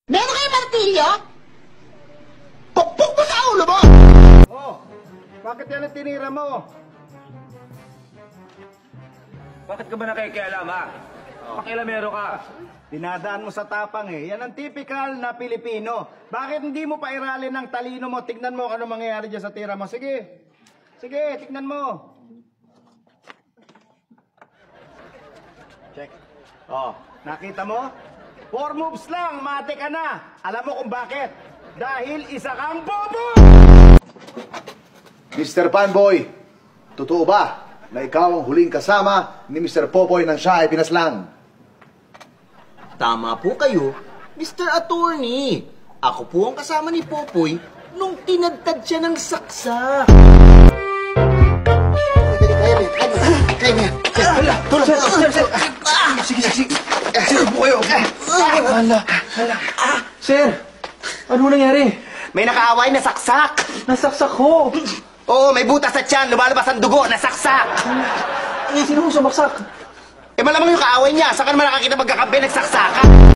Meron kayo martilyo? Pukpuk mo sa ulo mo! Oh, bakit yan ang tinira mo? Bakit ka ba nakikialam, ha? Pakialamero ka. Dinadaan mo sa tapang eh. Yan ang typical na Pilipino. Bakit hindi mo pa iralin ng talino mo? Tignan mo kung ano mangyayari dyan sa tira mo. Sige. Sige, tignan mo. Check. Oh, nakita mo? 4 moves lang, mate ka na. Alam mo kung bakit? Dahil isa kang bobo! Mr. Panboy, totoo ba na ikaw ang huling kasama ni Mr. Popoy nang siya ay pinaslang? Tama po kayo, Mr. Attorney. Ako po ang kasama ni Popoy nung tinagtad siya ng saksa. Kaya niya. Tulad. Sige. Sir po kayo. Sir, ano nangyari? May nakaaway na saksak. Nasaksak ko. Oo, may butas sa tiyan. Lumalabas ang dugo. Nasaksak. Sino mo sumaksak? Malamang yung kaaway niya. Saan ka naman nakakita magkakabe nagsaksakan?